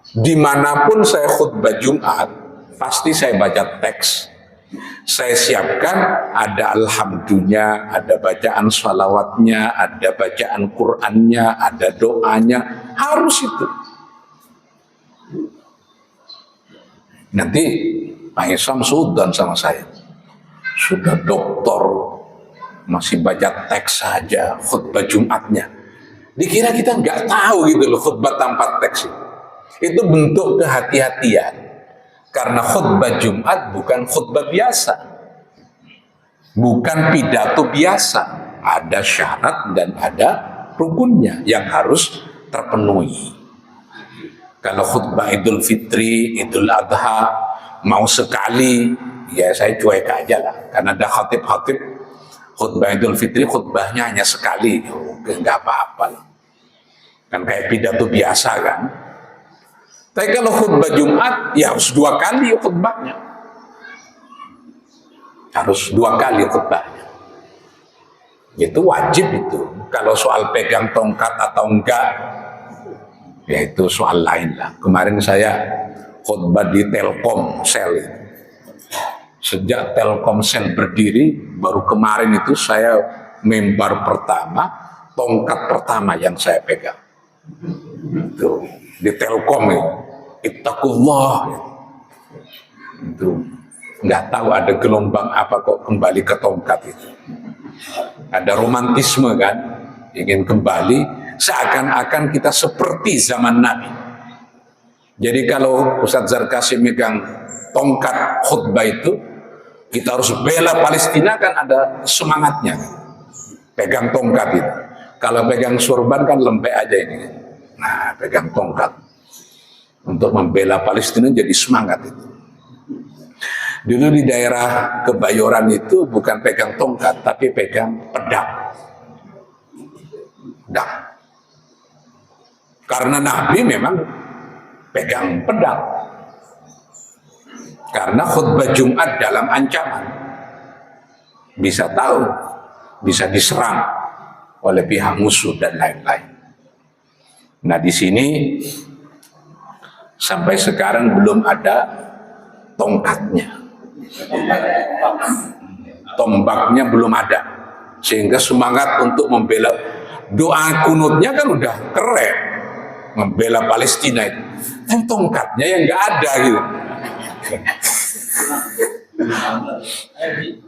Speaker 1: Dimanapun saya khutbah Jumat, pasti saya baca teks. Saya siapkan ada alhamdulillah, ada bacaan salawatnya, ada bacaan Qur'annya, ada doanya, harus itu. Nanti Pak Isam sudan sama saya, sudah doktor, masih baca teks saja khutbah Jumatnya. Dikira kita nggak tahu gitu loh khutbah tanpa teks. Itu bentuk kehati-hatian. Karena khutbah Jumat bukan khutbah biasa, bukan pidato biasa, ada syarat dan ada rukunnya yang harus terpenuhi. Kalau khutbah Idul Fitri, Idul Adha, mau sekali, ya saya cuek aja lah. Karena ada khatib-khatib khutbah Idul Fitri, khutbahnya hanya sekali, nggak apa-apa lah. Kan kayak pidato biasa kan. Tapi kalau khutbah Jumat, ya harus 2 kali khutbahnya. Harus 2 kali khutbahnya. Itu wajib itu. Kalau soal pegang tongkat atau enggak, ya itu soal lain lah. Kemarin saya khutbah di Telkomsel. Sejak Telkomsel berdiri, baru kemarin itu saya mimbar pertama, tongkat pertama yang saya pegang. Itu di Telkom itu, ittaqullah. Itu nggak tahu ada gelombang apa kok kembali ke tongkat itu. Ada romantisme kan, ingin kembali seakan-akan kita seperti zaman Nabi. Jadi kalau Ustaz Zarkasi megang tongkat khutbah itu, kita harus bela Palestina, kan ada semangatnya. Pegang tongkat itu. Kalau pegang surban kan lembek aja ini. Nah, pegang tongkat untuk membela Palestina jadi semangat itu. Dulu di daerah Kebayoran itu bukan pegang tongkat, tapi pegang pedang. Pedang. Karena Nabi memang pegang pedang. Karena khutbah Jumat dalam ancaman. Bisa tahu, bisa diserang oleh pihak musuh dan lain-lain. Nah, di sini sampai sekarang belum ada tongkatnya, tombaknya belum ada, sehingga semangat untuk membela, doa kunutnya kan udah keren, membela Palestina itu, dan tongkatnya yang nggak ada gitu.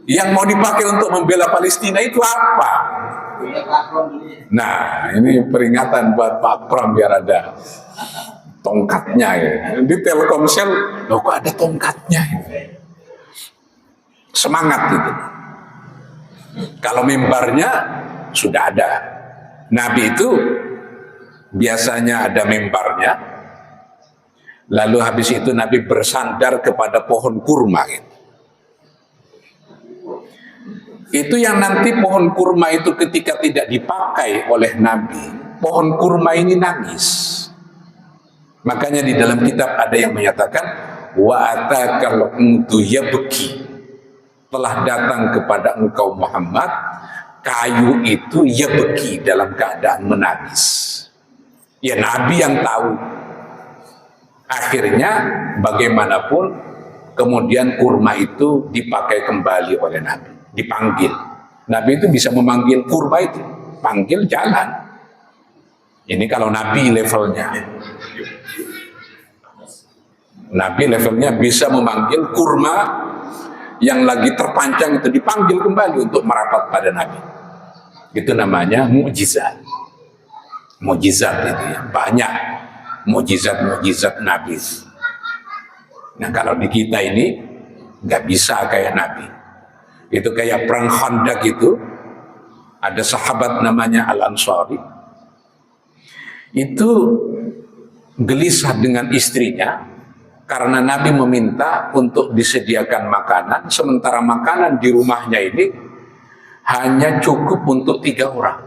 Speaker 1: Yang mau dipakai untuk membela Palestina itu apa? Nah, ini peringatan buat Pak Pram biar ada tongkatnya ya. Di Telkomsel, loh kok ada tongkatnya ya? Semangat gitu. Kalau mimbarnya sudah ada. Nabi itu biasanya ada mimbarnya, lalu habis itu Nabi bersandar kepada pohon kurma gitu. Itu yang nanti pohon kurma itu ketika tidak dipakai oleh Nabi, pohon kurma ini nangis. Makanya di dalam kitab ada yang menyatakan wa atakal untu yabki, telah datang kepada engkau Muhammad kayu itu yabki, dalam keadaan menangis. Ya Nabi yang tahu. Akhirnya bagaimanapun kemudian kurma itu dipakai kembali oleh Nabi. Dipanggil. Nabi itu bisa memanggil kurma itu, panggil jalan. Ini kalau Nabi levelnya. Nabi levelnya bisa memanggil kurma yang lagi terpancang itu, dipanggil kembali untuk merapat pada Nabi. Itu namanya mukjizat. Mukjizat itu ya, banyak mukjizat-mukjizat Nabi. Nah, kalau di kita ini nggak bisa kayak Nabi. Itu kayak perang Khandaq itu, Ada sahabat namanya Al-Ansari, itu gelisah dengan istrinya karena Nabi meminta untuk disediakan makanan, sementara makanan di rumahnya ini hanya cukup untuk 3 orang.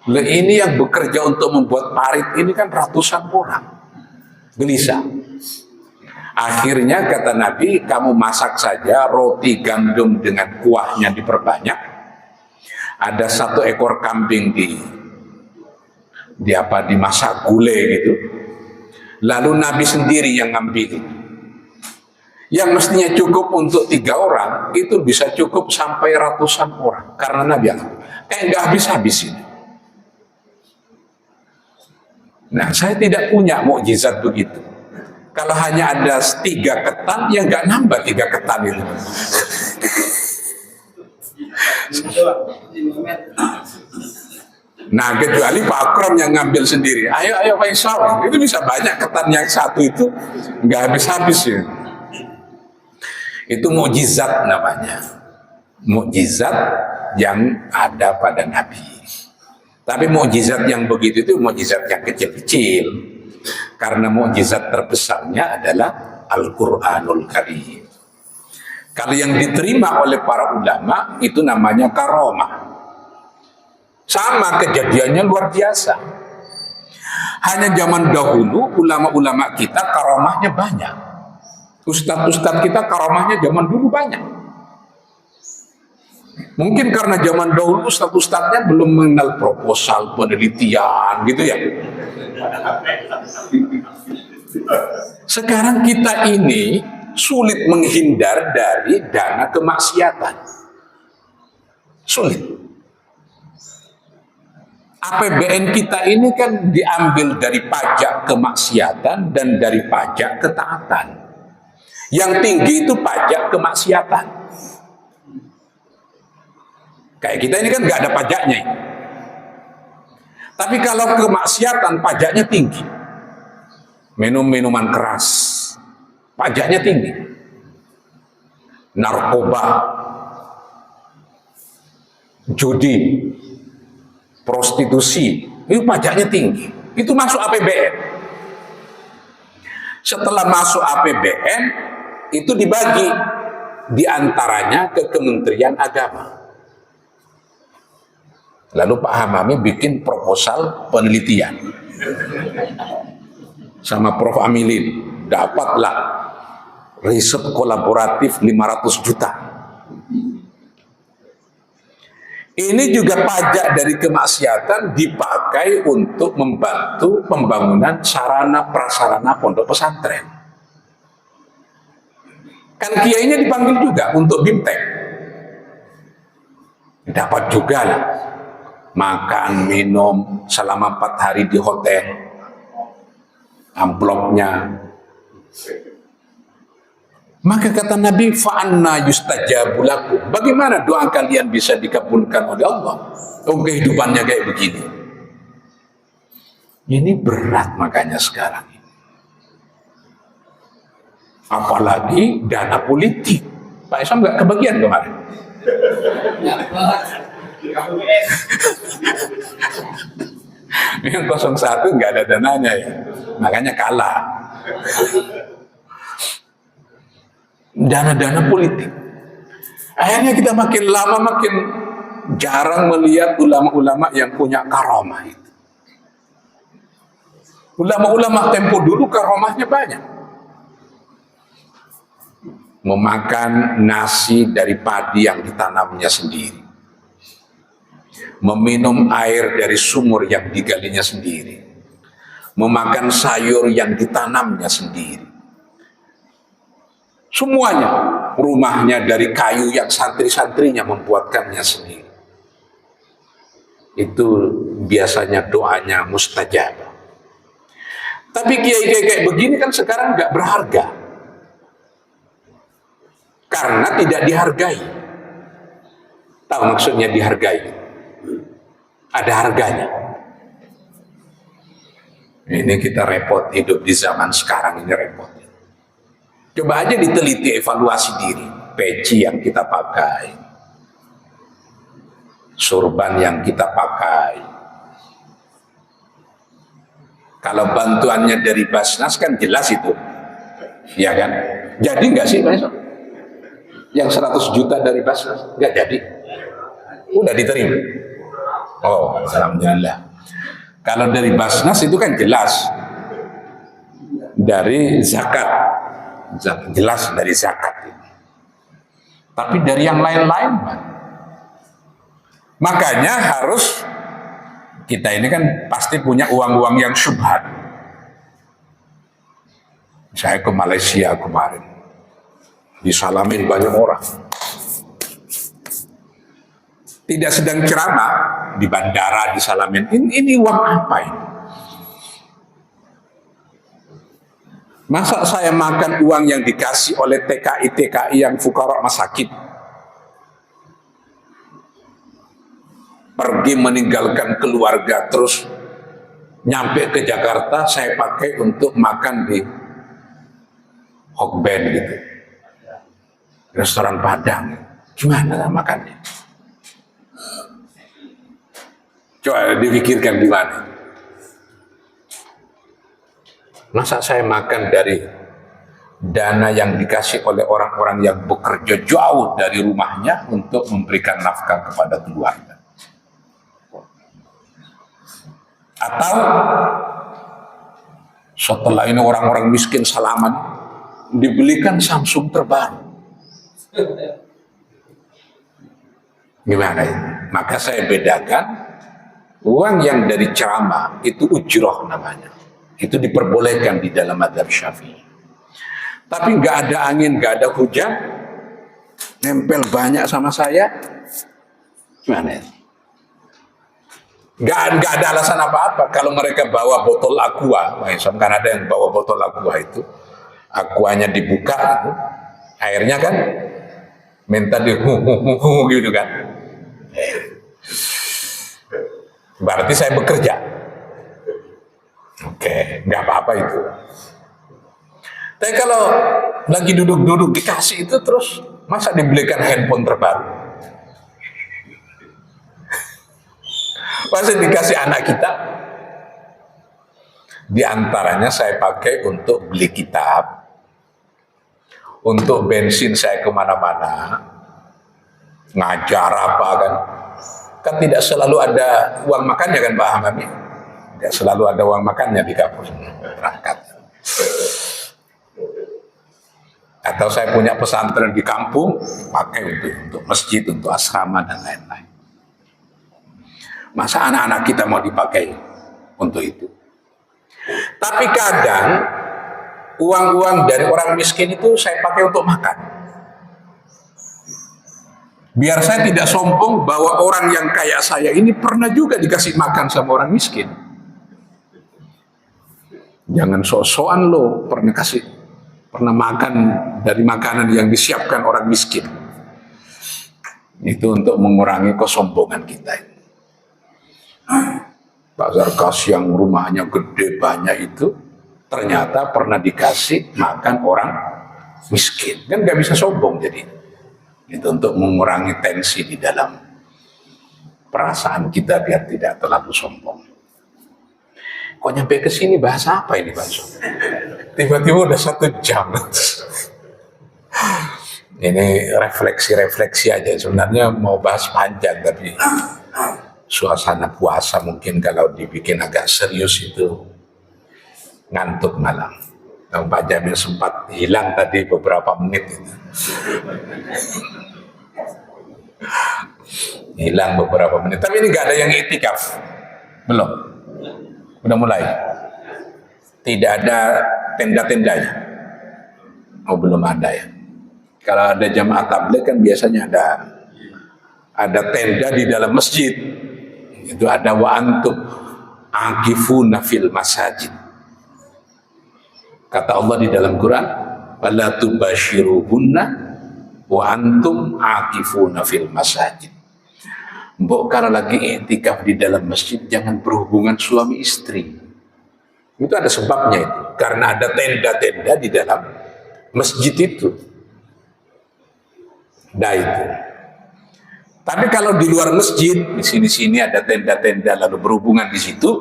Speaker 1: Nah, ini yang bekerja untuk membuat parit ini kan ratusan orang. Gelisah. Akhirnya kata Nabi, kamu masak saja roti gandum dengan kuahnya diperbanyak. Ada 1 ekor kambing dimasak gulai gitu. Lalu Nabi sendiri yang ngambil. Yang mestinya cukup untuk 3 orang itu bisa cukup sampai ratusan orang karena Nabi nggak habis-habis ini. Nah, saya tidak punya mukjizat begitu. Kalau hanya ada 3 ketan, ya nggak nambah 3 ketan itu. Nah, kecuali Pak Akram yang ngambil sendiri. Ayo Pak Islam, itu bisa banyak ketan yang 1 itu nggak habis-habis ya. Itu mukjizat namanya. Mukjizat yang ada pada Nabi. Tapi mukjizat yang begitu itu mukjizat yang kecil-kecil. Karena mukjizat terbesarnya adalah Al-Qur'anul Karim. Kalau yang diterima oleh para ulama itu namanya karomah. Sama kejadiannya luar biasa. Hanya zaman dahulu ulama-ulama kita karomahnya banyak. Ustadz-ustadz kita karomahnya zaman dulu banyak. Mungkin karena zaman dahulu ustadz-ustadznya belum mengenal proposal, penelitian gitu ya. Sekarang kita ini sulit menghindar dari dana kemaksiatan. Sulit. APBN kita ini kan diambil dari pajak kemaksiatan dan dari pajak ketaatan. Yang tinggi itu pajak kemaksiatan. Kayak kita ini kan nggak ada pajaknya. Tapi kalau kemaksiatan pajaknya tinggi. Minum-minuman keras, pajaknya tinggi. Narkoba, judi, prostitusi, itu pajaknya tinggi. Itu masuk APBN. Setelah masuk APBN, itu dibagi diantaranya ke Kementerian Agama. Lalu Pak Hamami bikin proposal penelitian sama Prof. Amilin, dapatlah riset kolaboratif 500 juta. Ini juga pajak dari kemaksiatan dipakai untuk membantu pembangunan sarana prasarana pondok pesantren. Kan kiainya dipanggil juga untuk BIMTEK. Dapat juga lah. Makan, minum selama 4 hari di hotel, amplopnya. Maka kata Nabi, fa'anna yustajabu lakum. Bagaimana doa kalian bisa dikabulkan oleh Allah? Oh, kehidupannya kayak begini. Ini berat makanya sekarang. Apalagi dana politik. Pak Isam nggak kebagian kemarin. Yang 01 nggak ada dananya ya, makanya kalah. Dana-dana politik. Akhirnya kita makin lama makin jarang melihat ulama-ulama yang punya karomah itu. Ulama-ulama tempo dulu karomahnya banyak. Memakan nasi dari padi yang ditanamnya sendiri. Meminum air dari sumur yang digalinya sendiri, memakan sayur yang ditanamnya sendiri. Semuanya, rumahnya dari kayu yang santri-santrinya membuatkannya sendiri. Itu biasanya doanya mustajab. Tapi kiai-kiai kayak begini kan sekarang nggak berharga, karena tidak dihargai. Tahu maksudnya dihargai? Ada harganya. Ini kita repot hidup di zaman sekarang ini repot. Coba aja diteliti, evaluasi diri, peci yang kita pakai, sorban yang kita pakai. Kalau bantuannya dari Basnas kan jelas itu, ya kan? Jadi nggak sih Pak Esok? Yang 100 juta dari Basnas nggak jadi, udah diterima. Oh, alhamdulillah. Kalau dari Basnas itu kan jelas dari zakat, jelas dari zakat. Tapi dari yang lain-lain, makanya harus kita ini kan pasti punya uang-uang yang syubhat. Saya ke Malaysia kemarin, disalamin banyak orang. Tidak sedang ceramah, di bandara disalamin. Ini uang apa ini? Masa saya makan uang yang dikasih oleh TKI yang fuqara masakin? Pergi meninggalkan keluarga, terus nyampe ke Jakarta, saya pakai untuk makan di Hokben gitu, restoran Padang. Gimana makannya? Coba dipikirkan di mana. Masa saya makan dari dana yang dikasih oleh orang-orang yang bekerja jauh dari rumahnya untuk memberikan nafkah kepada keluarga? Atau setelah ini orang-orang miskin salaman dibelikan Samsung terbaru? Gimana ini? Maka saya bedakan, uang yang dari ceramah itu ujroh namanya. Itu diperbolehkan di dalam mazhab Syafi'i. Tapi nggak ada angin, nggak ada hujan, nempel banyak sama saya, gimana ya? Nggak ada alasan apa-apa. Kalau mereka bawa botol aqua, kan ada yang bawa botol aqua itu, aquanya dibuka, itu, airnya kan minta di gitu kan. Berarti saya bekerja. Oke, nggak apa-apa itu. Tapi kalau lagi duduk-duduk dikasih itu terus, masa dibelikan handphone terbaru? Masa dikasih anak kita? Di antaranya saya pakai untuk beli kitab, untuk bensin saya kemana-mana, ngajar apa kan. Kan tidak selalu ada uang makannya kan Pak Hamami? Tidak selalu ada uang makannya di kampus berangkat. Atau saya punya pesantren di kampung, pakai untuk masjid, untuk asrama dan lain-lain. Masa anak-anak kita mau dipakai untuk itu? Tapi kadang uang-uang dari orang miskin itu saya pakai untuk makan. Biar saya tidak sombong bahwa orang yang kayak saya ini pernah juga dikasih makan sama orang miskin. Jangan sok-sokan lo pernah makan dari makanan yang disiapkan orang miskin. Itu untuk mengurangi kesombongan kita. Pak Zarkas yang rumahnya gede banyak itu ternyata pernah dikasih makan orang miskin. Kan nggak bisa sombong jadi. Itu untuk mengurangi tensi di dalam perasaan kita biar tidak terlalu sombong. Kok nyampe ke sini bahasa apa ini Pak? Tiba-tiba udah 1 jam. Ini refleksi-refleksi aja. Sebenarnya mau bahas panjang tapi suasana puasa mungkin kalau dibikin agak serius itu ngantuk malam. Pak Jamil sempat hilang tadi beberapa menit itu. Hilang beberapa menit. Tapi ini nggak ada yang itikaf. Belum. Udah mulai. Tidak ada tenda-tendanya. Oh belum ada ya. Kalau ada jamaah tabligh kan biasanya ada tenda di dalam masjid. Itu ada wa antum aqifuna fil masajid. Kata Allah di dalam Quran, "Fala tubashiruhunna wa antum aqifuna fil masajid." Mbok kalau lagi iktikaf di dalam masjid jangan berhubungan suami istri. Itu ada sebabnya itu. Karena ada tenda-tenda di dalam masjid itu. Nah itu. Tapi kalau di luar masjid, di sini-sini ada tenda-tenda lalu berhubungan di situ,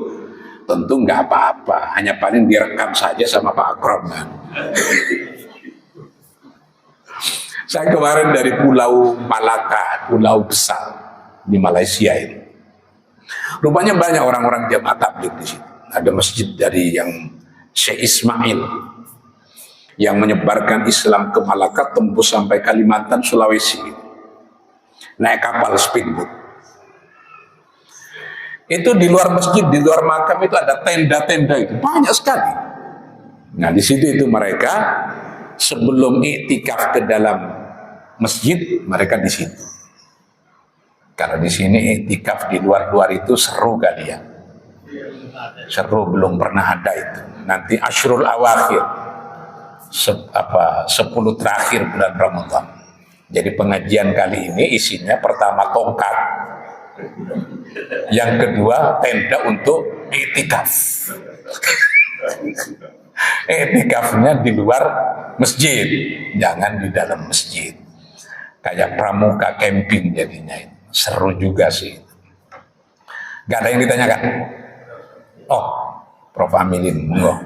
Speaker 1: tentu nggak apa-apa. Hanya paling direkam saja sama Pak Akram. Saya kemarin dari Pulau Malaka, pulau besar di Malaysia ini. Rupanya banyak orang-orang jamaah tabligh di situ. Ada masjid dari yang Syekh Ismail yang menyebarkan Islam ke Malaka tembus sampai Kalimantan, Sulawesi. Naik kapal speedboat. Itu di luar masjid, di luar makam itu ada tenda-tenda itu banyak sekali. Nah di situ itu mereka sebelum iktikaf ke dalam masjid, mereka di situ. Kalau di sini iktikaf di luar-luar itu seru kali ya. Seru, belum pernah ada itu. Nanti Asyrul Awakhir, 10 terakhir bulan Ramadan. Jadi pengajian kali ini isinya pertama tongkat, yang kedua tenda untuk iktikaf. Iktikafnya di luar masjid, jangan di dalam masjid. Kayak pramuka camping jadinya itu. Seru juga sih. Gak ada yang ditanyakan? Oh, Prof. Amilin, monggo.